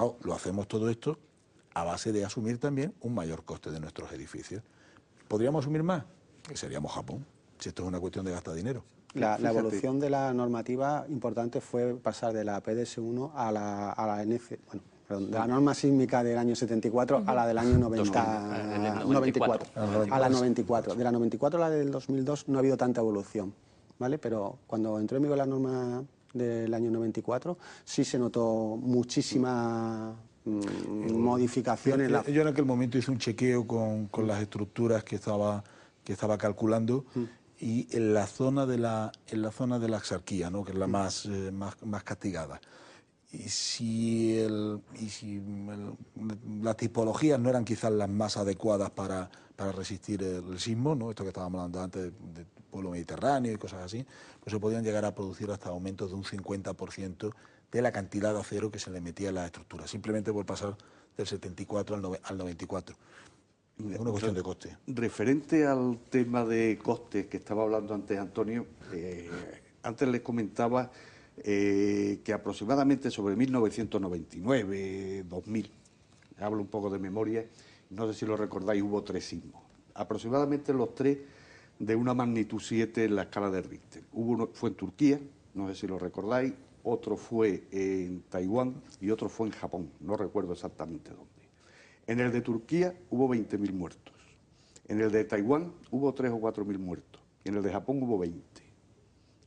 Claro, lo hacemos todo esto a base de asumir también un mayor coste de nuestros edificios. ¿Podríamos asumir más? Que seríamos Japón, si esto es una cuestión de gastar dinero. La evolución de la normativa importante fue pasar de la PDS1 a la NC, bueno, perdón, de la norma sísmica del año 74 a la del año 94. A la 94. De la 94 a la del 2002 no ha habido tanta evolución, ¿vale? Pero cuando entró en vigor la norma del año 94 sí se notó muchísima modificación en la... Yo en aquel momento hice un chequeo con las estructuras que estaba calculando y en la zona de la exarquía, ¿no? Que es la más castigada. Y si las tipologías no eran quizás las más adecuadas para resistir el sismo, ¿no? Esto que estábamos hablando antes de pueblo mediterráneo y cosas así, pues se podían llegar a producir hasta aumentos de un 50% de la cantidad de acero que se le metía en las estructuras, simplemente por pasar del 74 al 94. Es una cuestión de coste. Referente al tema de costes que estaba hablando antes Antonio, antes les comentaba que aproximadamente sobre 1999, 2000, hablo un poco de memoria, no sé si lo recordáis, hubo 3 sismos. Aproximadamente los 3 de una magnitud 7 en la escala de Richter. Uno fue en Turquía, no sé si lo recordáis, otro fue en Taiwán y otro fue en Japón, no recuerdo exactamente dónde. En el de Turquía hubo 20.000 muertos, en el de Taiwán hubo 3 o 4.000 muertos, y en el de Japón hubo 20.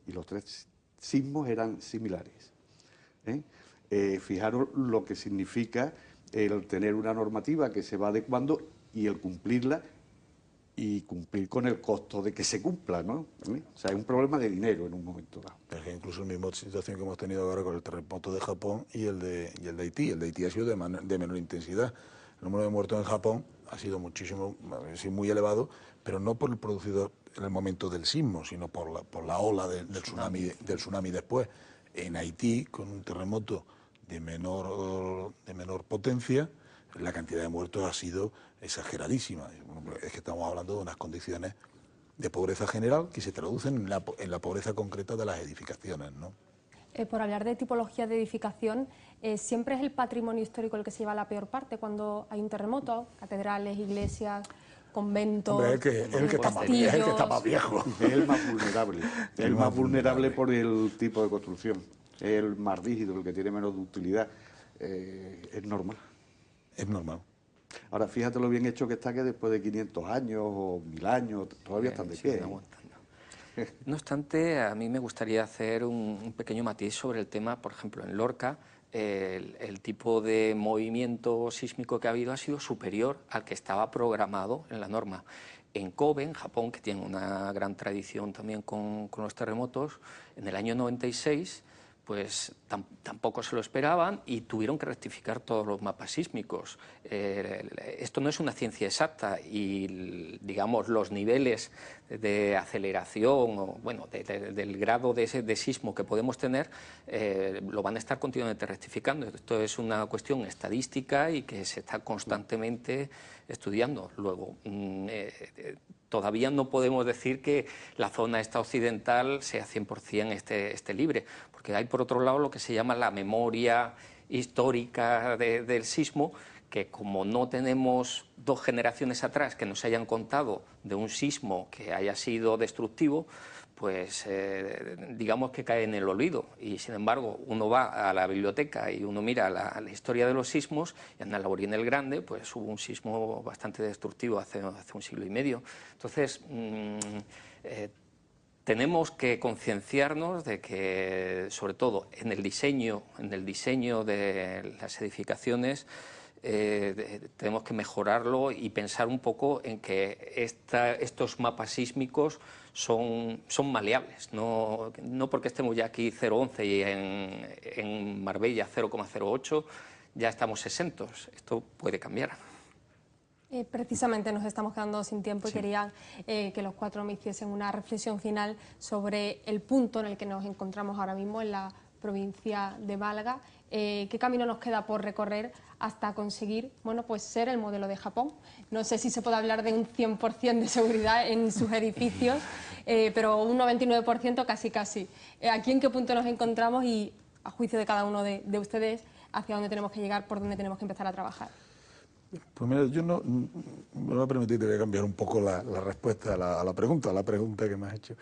Y los 3 sismos eran similares. Fijaros lo que significa el tener una normativa que se va adecuando y el cumplirla y cumplir con el costo de que se cumpla, ¿no? O sea, es un problema de dinero en un momento dado. Es que incluso la misma situación que hemos tenido ahora con el terremoto de Japón y el de Haití. El de Haití ha sido de menor intensidad. El número de muertos en Japón ha sido muchísimo, sí, muy elevado, pero no por el producido en el momento del sismo, sino por la ola del tsunami después. En Haití, con un terremoto de menor potencia, la cantidad de muertos ha sido exageradísima. Es que estamos hablando de unas condiciones de pobreza general que se traducen en la pobreza concreta de las edificaciones, ¿no? Por hablar de tipología de edificación, ¿siempre es el patrimonio histórico el que se lleva la peor parte cuando hay un terremoto? Catedrales, iglesias, conventos, Hombre, es el que está más viejo. Es el más vulnerable. El más vulnerable por el tipo de construcción. Es el más rígido, el que tiene menos utilidad. Es normal. Es normal. Ahora, fíjate lo bien hecho que está, que después de 500 años o 1000 años todavía están de pie. No obstante, a mí me gustaría hacer un pequeño matiz sobre el tema. Por ejemplo, en Lorca, el tipo de movimiento sísmico que ha habido ha sido superior al que estaba programado en la norma. En Kobe, en Japón, que tiene una gran tradición también con los terremotos, en el año 96, pues tampoco se lo esperaban y tuvieron que rectificar todos los mapas sísmicos. Esto no es una ciencia exacta y, digamos, los niveles de aceleración o, bueno, del grado de sismo que podemos tener lo van a estar continuamente rectificando. Esto es una cuestión estadística y que se está constantemente estudiando. Luego, todavía no podemos decir que la zona esta occidental sea 100% esté libre, porque hay por otro lado lo que se llama la memoria histórica del sismo, que como no tenemos 2 generaciones atrás que nos hayan contado de un sismo que haya sido destructivo, pues digamos que cae en el olvido. Y sin embargo uno va a la biblioteca y uno mira la historia de los sismos, y en Alaurín el Grande pues hubo un sismo bastante destructivo hace 1 siglo y medio. Entonces tenemos que concienciarnos de que, sobre todo en el diseño de las edificaciones, tenemos que mejorarlo y pensar un poco en que estos mapas sísmicos son maleables, no porque estemos ya aquí 0,11 y en Marbella 0,08 ya estamos exentos. Esto puede cambiar. Precisamente nos estamos quedando sin tiempo y quería que los 4 me hiciesen una reflexión final sobre el punto en el que nos encontramos ahora mismo en la provincia de Málaga. ¿Qué camino nos queda por recorrer hasta conseguir, bueno, pues ser el modelo de Japón? No sé si se puede hablar de un 100% de seguridad en sus edificios, pero un 99% casi. ¿Aquí en qué punto nos encontramos y, a juicio de cada uno de ustedes, hacia dónde tenemos que llegar, por dónde tenemos que empezar a trabajar. Pues mira, yo no me va a permitir, te voy a cambiar un poco la respuesta a la pregunta que me has hecho.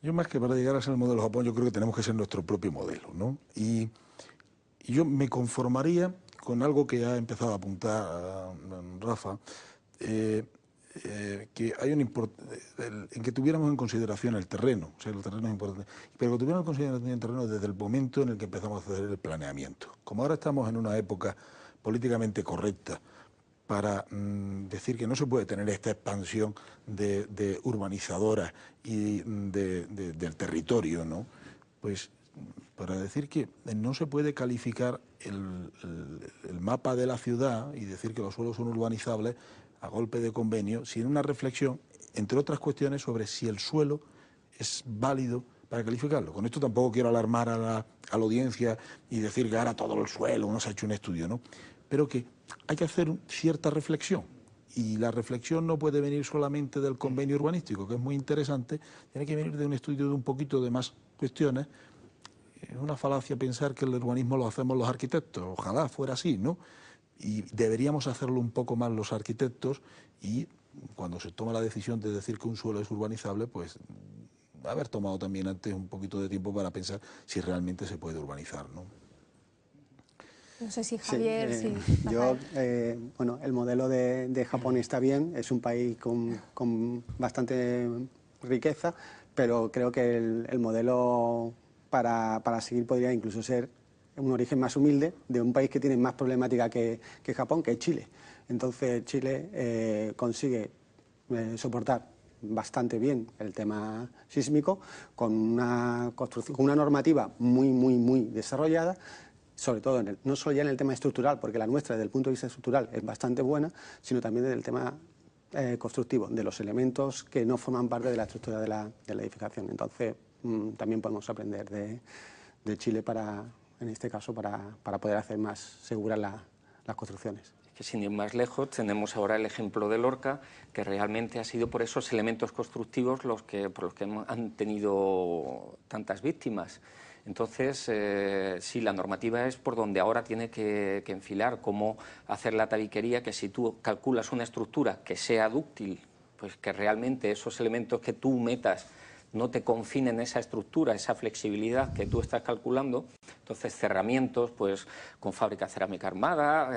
Yo más que para llegar a ser el modelo Japón, yo creo que tenemos que ser nuestro propio modelo, ¿no? Y yo me conformaría con algo que ha empezado a apuntar Rafa, que hay en que tuviéramos en consideración el terreno, o sea, el terreno es importante, pero que tuviéramos en consideración el terreno desde el momento en el que empezamos a hacer el planeamiento. Como ahora estamos en una época políticamente correcta para decir que no se puede tener esta expansión de urbanizadora y del territorio, ¿no? Pues para decir que no se puede calificar el mapa de la ciudad y decir que los suelos son urbanizables a golpe de convenio, sin una reflexión, entre otras cuestiones, sobre si el suelo es válido para calificarlo. Con esto tampoco quiero alarmar a la audiencia y decir que ahora todo el suelo no se ha hecho un estudio, ¿no? Pero que hay que hacer cierta reflexión, y la reflexión no puede venir solamente del convenio urbanístico, que es muy interesante, tiene que venir de un estudio de un poquito de más cuestiones. Es una falacia pensar que el urbanismo lo hacemos los arquitectos, ojalá fuera así, ¿no? Y deberíamos hacerlo un poco más los arquitectos, y cuando se toma la decisión de decir que un suelo es urbanizable, pues haber tomado también antes un poquito de tiempo para pensar si realmente se puede urbanizar, ¿no? No sé si Javier... Sí, sí, yo, bueno, el modelo de Japón está bien, es un país con bastante riqueza, pero creo que el modelo para seguir podría incluso ser un origen más humilde de un país que tiene más problemática que Japón, que es Chile. Entonces Chile consigue soportar bastante bien el tema sísmico con una construcción, con una normativa muy desarrollada, sobre todo no solo ya en el tema estructural, porque la nuestra desde el punto de vista estructural es bastante buena, sino también desde el tema constructivo, de los elementos que no forman parte de la estructura de la edificación. Entonces también podemos aprender de Chile en este caso para poder hacer más seguras las construcciones. Que sin ir más lejos tenemos ahora el ejemplo de Lorca, que realmente ha sido por esos elementos constructivos por los que han tenido tantas víctimas. Entonces, sí, la normativa es por donde ahora tiene que enfilar, cómo hacer la tabiquería, que si tú calculas una estructura que sea dúctil, pues que realmente esos elementos que tú metas no te confinen esa estructura, esa flexibilidad que tú estás calculando. Entonces, cerramientos, pues con fábrica cerámica armada,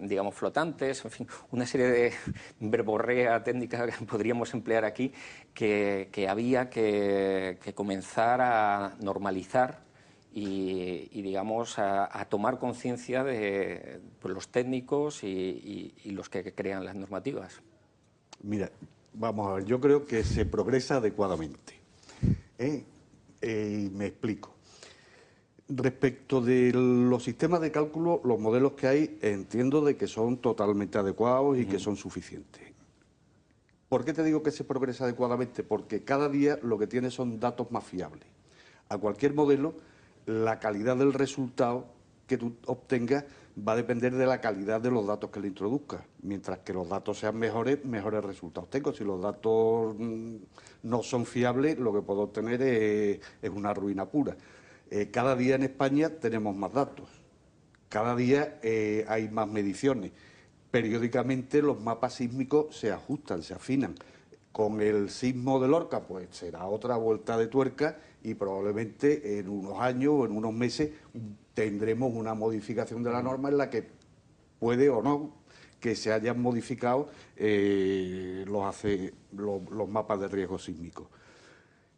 digamos flotantes, en fin, una serie de verborrea técnica que podríamos emplear aquí, que había que comenzar a normalizar y digamos, a tomar conciencia de pues, los técnicos y los que crean las normativas. Mira, vamos a ver, yo creo que se progresa adecuadamente. Me explico. Respecto de los sistemas de cálculo, los modelos que hay, entiendo de que son totalmente adecuados y que son suficientes. ¿Por qué te digo que se progresa adecuadamente? Porque cada día lo que tiene son datos más fiables. A cualquier modelo, la calidad del resultado que tú obtengas va a depender de la calidad de los datos que le introduzcas. Mientras que los datos sean mejores, mejores resultados tengo. Si los datos no son fiables, lo que puedo obtener es una ruina pura. Cada día en España tenemos más datos. Cada día hay más mediciones. Periódicamente los mapas sísmicos se ajustan, se afinan. Con el sismo de Lorca, pues será otra vuelta de tuerca y probablemente en unos años o en unos meses tendremos una modificación de la norma en la que puede o no que se hayan modificado los mapas de riesgo sísmico.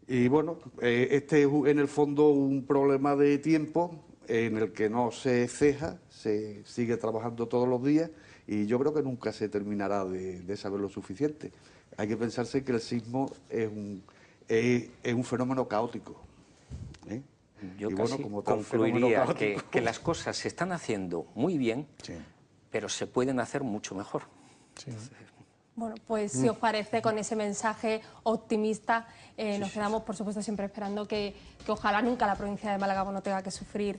Y bueno, este es en el fondo un problema de tiempo en el que no se ceja, se sigue trabajando todos los días y yo creo que nunca se terminará de saber lo suficiente. Hay que pensarse que el sismo es un fenómeno caótico. Yo y casi bueno, como tal concluiría que las cosas se están haciendo muy bien, Sí. pero se pueden hacer mucho mejor. Sí. Bueno, pues si os parece, con ese mensaje optimista, nos quedamos, por supuesto, siempre esperando que ojalá nunca la provincia de Málaga no tenga que sufrir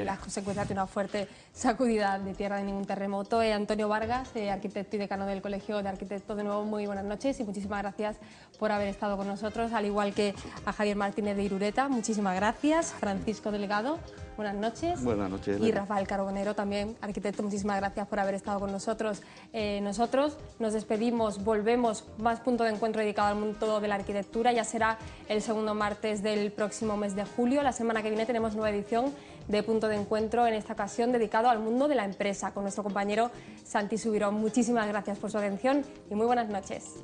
las consecuencias de una fuerte sacudida de tierra de ningún terremoto. Antonio Vargas, arquitecto y decano del Colegio de Arquitectos, de nuevo muy buenas noches y muchísimas gracias por haber estado con nosotros, al igual que a Javier Martínez de Irureta, muchísimas gracias. Francisco Delgado, buenas noches. Buenas noches. Y Rafael Carbonero también, arquitecto, muchísimas gracias por haber estado con nosotros. Nosotros nos despedimos, volvemos, más punto de encuentro dedicado al mundo de la arquitectura, ya será el segundo martes del próximo mes de julio. La semana que viene tenemos nueva edición de Punto de Encuentro, en esta ocasión dedicado al mundo de la empresa, con nuestro compañero Santi Subirón. Muchísimas gracias por su atención y muy buenas noches.